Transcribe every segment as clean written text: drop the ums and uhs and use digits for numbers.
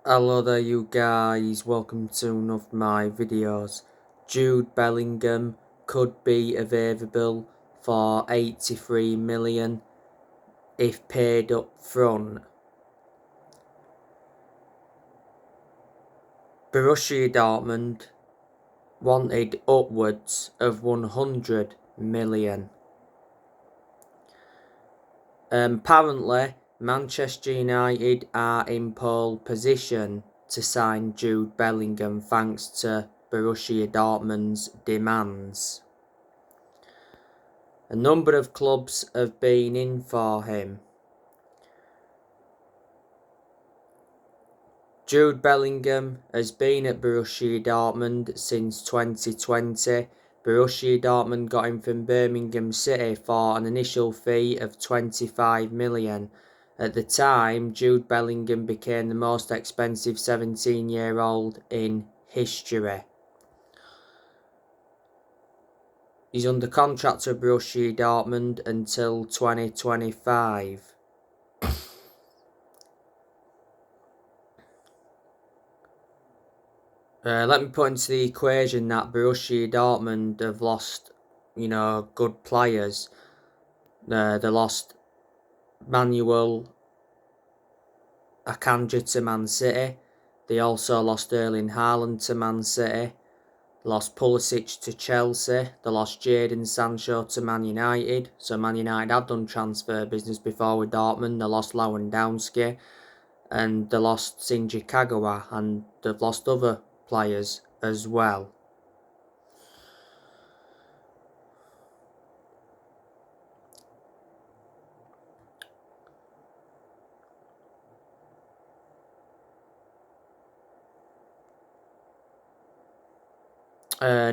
Hello there you guys, welcome to one of my videos. Jude Bellingham could be available for 83 million if paid up front. Borussia Dortmund wanted upwards of 100 million. Apparently, Manchester United are in pole position to sign Jude Bellingham thanks to Borussia Dortmund's demands. A number of clubs have been in for him. Jude Bellingham has been at Borussia Dortmund since 2020. Borussia Dortmund got him from Birmingham City for an initial fee of 25 million. At the time, Jude Bellingham became the most expensive 17-year-old in history. He's under contract to Borussia Dortmund until 2025. Let me put into the equation that Borussia Dortmund have lost, good players. They lost Manuel Akanji to Man City. They also lost Erling Haaland to Man City. Lost Pulisic to Chelsea. They lost Jadon Sancho to Man United. So Man United have done transfer business before with Dortmund. They lost Lewandowski. And they lost Shinji Kagawa. And they've lost other players as well.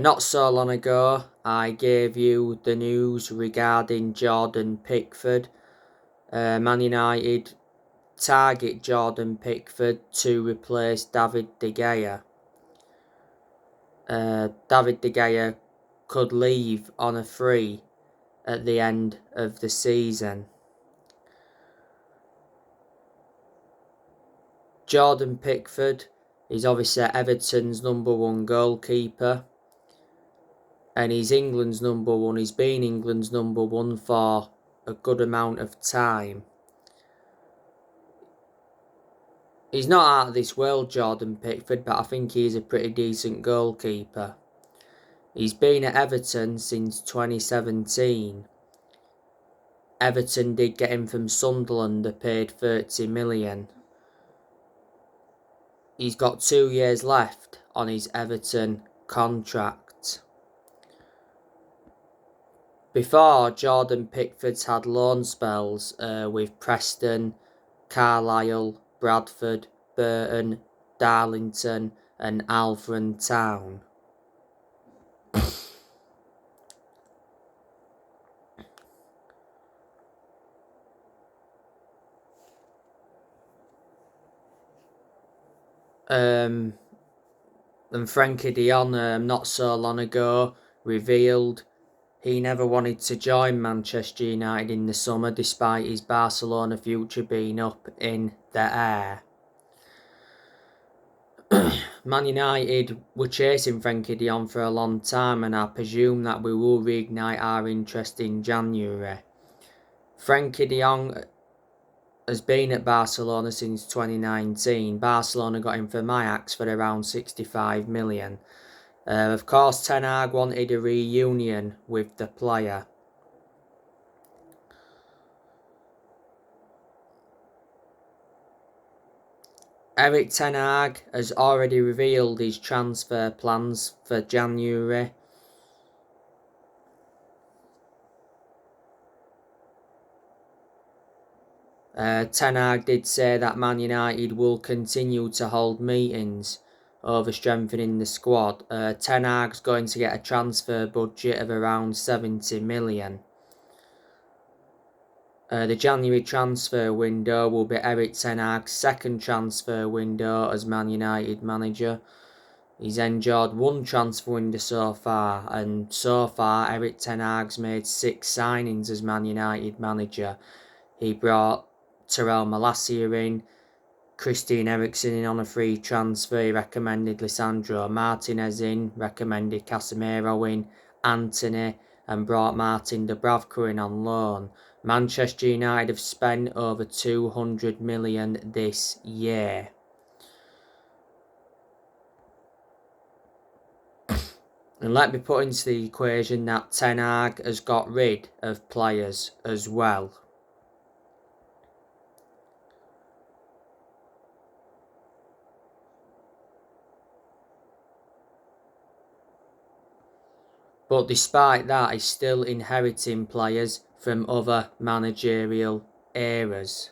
Not so long ago, I gave you the news regarding Jordan Pickford. Man United target Jordan Pickford to replace David De Gea. David De Gea could leave on a free at the end of the season. Jordan Pickford is obviously Everton's #1 goalkeeper. And he's England's #1. He's been England's #1 for a good amount of time. He's not out of this world, Jordan Pickford, but I think he's a pretty decent goalkeeper. He's been at Everton since 2017. Everton did get him from Sunderland. They paid 30 million. He's got 2 years left on his Everton contract. Before, Jordan Pickford's had loan spells with Preston, Carlisle, Bradford, Burton, Darlington and Alfred Town. And Frankie de Jong not so long ago revealed he never wanted to join Manchester United in the summer despite his Barcelona future being up in the air. Man United were chasing Frankie de Jong for a long time, and I presume that we will reignite our interest in January. Frankie de Jong has been at Barcelona since 2019. Barcelona got him from Ajax for around 65 million. Of course, Ten Hag wanted a reunion with the player. Erik Ten Hag has already revealed his transfer plans for January. Ten Hag did say that Man United will continue to hold meetings over strengthening the squad. Ten Hag's going to get a transfer budget of around 70 million. The January transfer window will be Erik Ten Hag's second transfer window as Man United manager. He's enjoyed one transfer window so far, and so far Erik Ten Hag's made 6 signings as Man United manager. He brought Terrell Malacia in, Christian Eriksen in on a free transfer. He recommended Lisandro Martinez in, recommended Casemiro in, Antony, and brought Martin Dubravka in on loan. Manchester United have spent over 200 million this year. And let me put into the equation that Ten Hag has got rid of players as well. But despite that, he's still inheriting players from other managerial eras.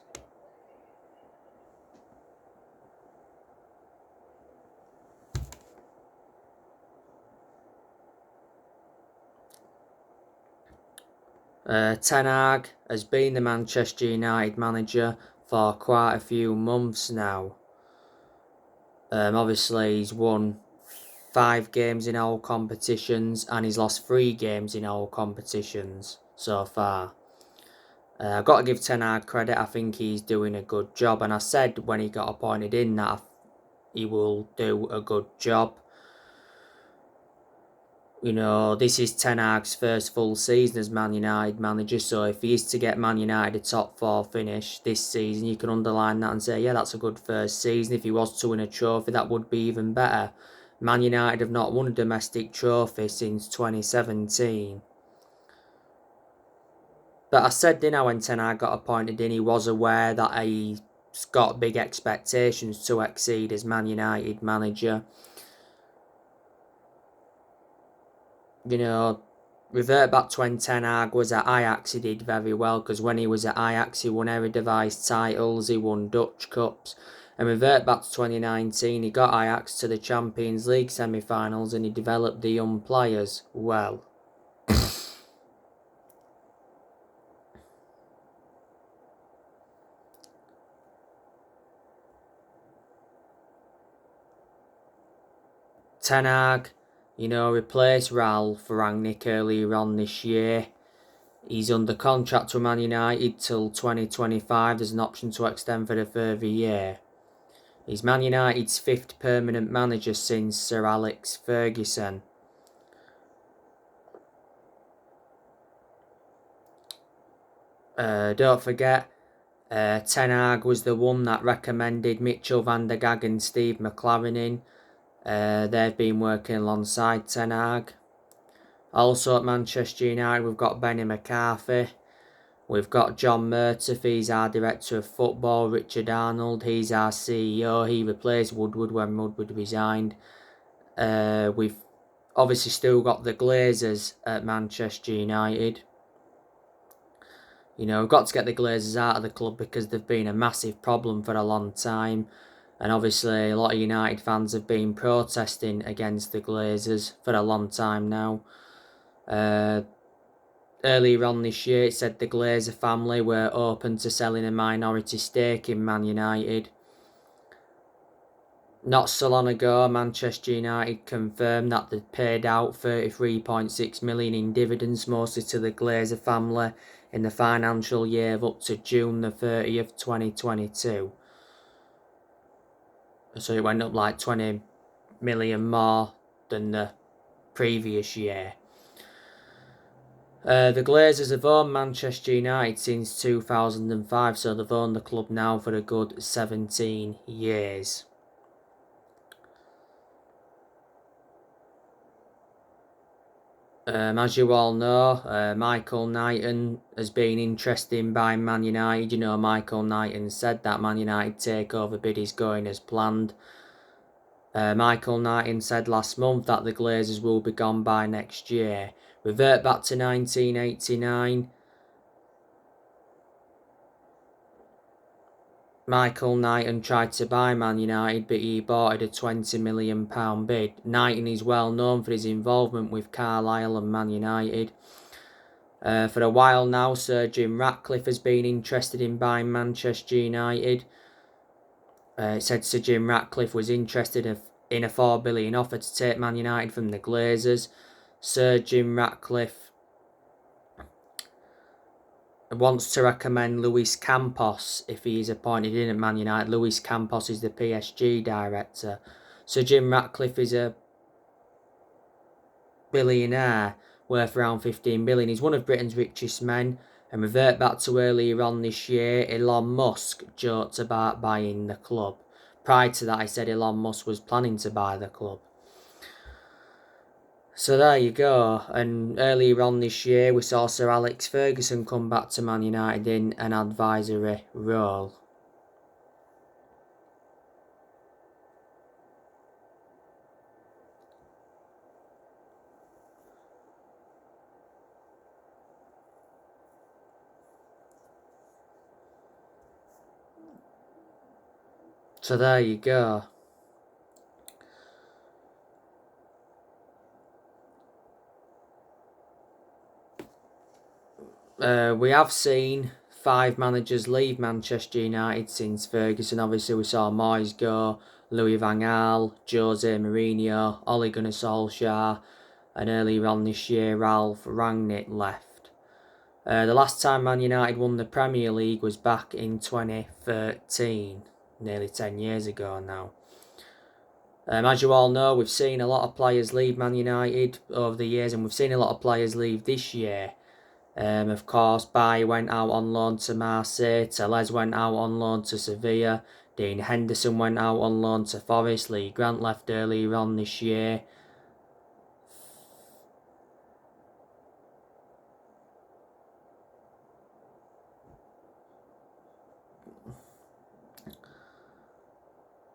Ten Hag has been the Manchester United manager for quite a few months now. Obviously, he's won 5 games in all competitions and he's lost 3 games in all competitions so far. I've got to give Ten Hag credit. I think he's doing a good job, and I said when he got appointed in that he will do a good job. You know, this is Ten Hag's first full season as Man United manager, so if he is to get Man United a top 4 finish this season, you can underline that and say, yeah, that's a good first season. If he was to win a trophy, that would be even better. Man United have not won a domestic trophy since 2017. But I said, when Ten Hag got appointed in, he was aware that he's got big expectations to exceed as Man United manager. You know, revert back to when Ten Hag was at Ajax, he did very well, because when he was at Ajax, he won Eredivisie titles, he won Dutch Cups. And revert back to 2019, he got Ajax to the Champions League semi-finals and he developed the young players well. Ten Hag, replaced Ralph Rangnick earlier on this year. He's under contract with Man United till 2025. There's an option to extend for a further year. He's Man United's 5th permanent manager since Sir Alex Ferguson. Don't forget, Ten Hag was the one that recommended Mitchell van der Gag and Steve McLaren in. They've been working alongside Ten Hag. Also at Manchester United, we've got Benny McCarthy. We've got John Murtaugh, he's our Director of Football. Richard Arnold, he's our CEO. He replaced Woodward when Woodward resigned. We've obviously still got the Glazers at Manchester United. We've got to get the Glazers out of the club because they've been a massive problem for a long time. And obviously a lot of United fans have been protesting against the Glazers for a long time now. Earlier on this year, it said the Glazer family were open to selling a minority stake in Man United. Not so long ago, Manchester United confirmed that they'd paid out 33.6 million in dividends, mostly to the Glazer family, in the financial year up to June the 30th, 2022. So it went up like 20 million more than the previous year. The Glazers have owned Manchester United since 2005, so they've owned the club now for a good 17 years. As you all know, Michael Knighton has been interested in buying Man United. Michael Knighton said that Man United takeover bid is going as planned. Michael Knighton said last month that the Glazers will be gone by next year. Revert back to 1989. Michael Knighton tried to buy Man United, but he bought it a £20 million bid. Knighton is well known for his involvement with Carlisle and Man United. For a while now, Sir Jim Ratcliffe has been interested in buying Manchester United. It said Sir Jim Ratcliffe was interested in a £4 billion offer to take Man United from the Glazers. Sir Jim Ratcliffe wants to recommend Luis Campos if he is appointed in at Man United. Luis Campos is the PSG director. Sir Jim Ratcliffe is a billionaire worth around 15 billion. He's one of Britain's richest men. And revert back to earlier on this year, Elon Musk joked about buying the club. Prior to that, I said Elon Musk was planning to buy the club. So there you go. And earlier on this year, we saw Sir Alex Ferguson come back to Man United in an advisory role. So there you go. We have seen 5 managers leave Manchester United since Ferguson. Obviously, we saw Moyes go, Louis van Gaal, Jose Mourinho, Ole Gunnar Solskjaer, and earlier on this year, Ralph Rangnick left. The last time Man United won the Premier League was back in 2013, nearly 10 years ago now. As you all know, we've seen a lot of players leave Man United over the years, and we've seen a lot of players leave this year. Of course, Baye went out on loan to Marseille, Tellez went out on loan to Sevilla, Dean Henderson went out on loan to Forest, Lee Grant left earlier on this year.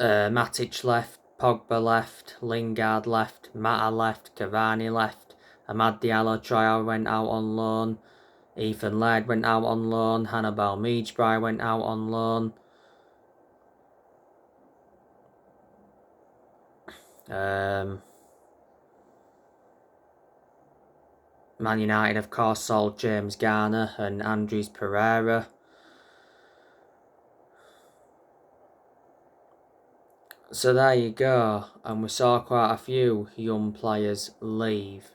Matic left, Pogba left, Lingard left, Mata left, Cavani left, Amad Diallo Traore went out on loan, Ethan Laird went out on loan, Hannibal Mejbri went out on loan. Man United, of course, sold James Garner and Andres Pereira. So there you go, and we saw quite a few young players leave.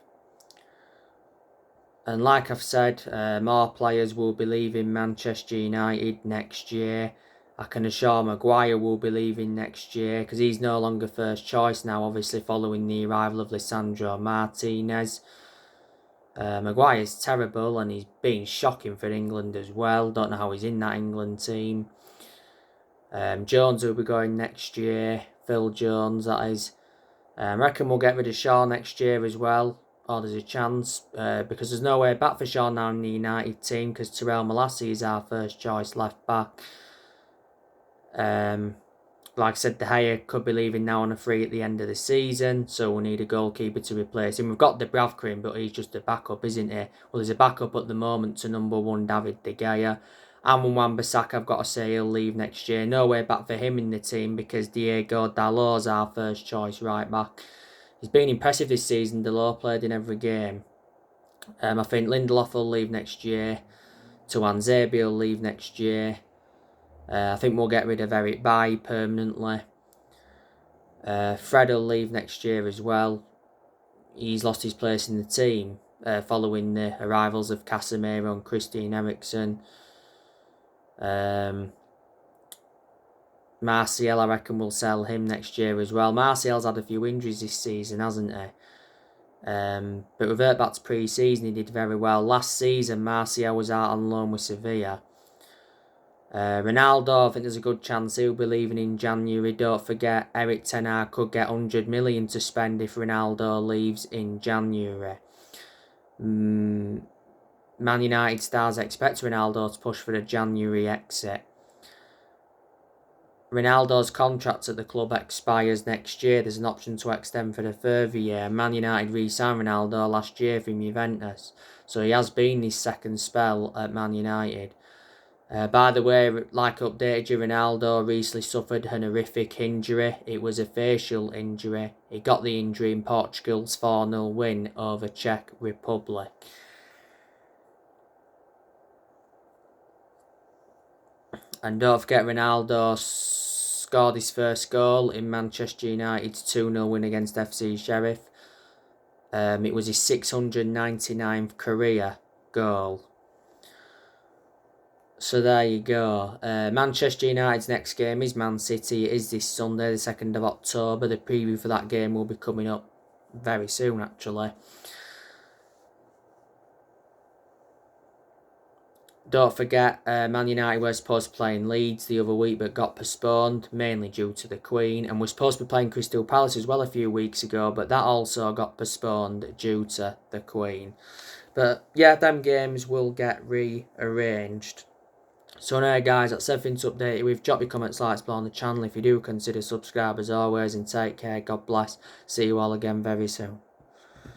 And like I've said, more players will be leaving Manchester United next year. I can assure Maguire will be leaving next year because he's no longer first choice now, obviously following the arrival of Lisandro Martinez. Maguire's terrible and he's been shocking for England as well. Don't know how he's in that England team. Jones will be going next year. Phil Jones, that is. I reckon we'll get rid of Shaw next year as well. Or there's a chance. Because there's no way back for Shaw now in the United team. Because Terrell Malacia is our first choice left back. Like I said, De Gea could be leaving now on a free at the end of the season. So we'll need a goalkeeper to replace him. We've got Dubravka, but he's just a backup, isn't he? Well, there's a backup at the moment to number 1 David De Gea. And Wan-Bissaka, I've got to say, he'll leave next year. No way back for him in the team because Diego Dalot's our first choice right back. He's been impressive this season. Dalot played in every game. I think Lindelof will leave next year. Tuanzebe will leave next year. I think we'll get rid of Eric Bailly permanently. Fred will leave next year as well. He's lost his place in the team following the arrivals of Casemiro and Christian Eriksen. Martial, I reckon we'll sell him next year as well. Martial's had a few injuries this season, hasn't he? But revert back to pre-season, he did very well. Last season, Martial was out on loan with Sevilla. Ronaldo, I think there's a good chance he'll be leaving in January. Don't forget, Eric Ten Hag could get 100 million to spend if Ronaldo leaves in January. Man United stars expect Ronaldo to push for a January exit. Ronaldo's contract at the club expires next year. There's an option to extend for a further year. Man United re-signed Ronaldo last year from Juventus, so he has been his second spell at Man United. By the way, like I updated you, Ronaldo recently suffered an horrific injury. It was a facial injury. He got the injury in Portugal's 4-0 win over Czech Republic. And don't forget, Ronaldo scored his first goal in Manchester United's 2-0 win against FC Sheriff. It was his 699th career goal. So there you go. Manchester United's next game is Man City. It is this Sunday, the 2nd of October. The preview for that game will be coming up very soon, actually. Don't forget, Man United were supposed to play in Leeds the other week but got postponed, mainly due to the Queen, and we're supposed to be playing Crystal Palace as well a few weeks ago, but that also got postponed due to the Queen. But yeah, them games will get rearranged. So now guys, that's everything to update you with. Drop your comments, likes below on the channel if you do consider subscribe as always, and take care, God bless. See you all again very soon.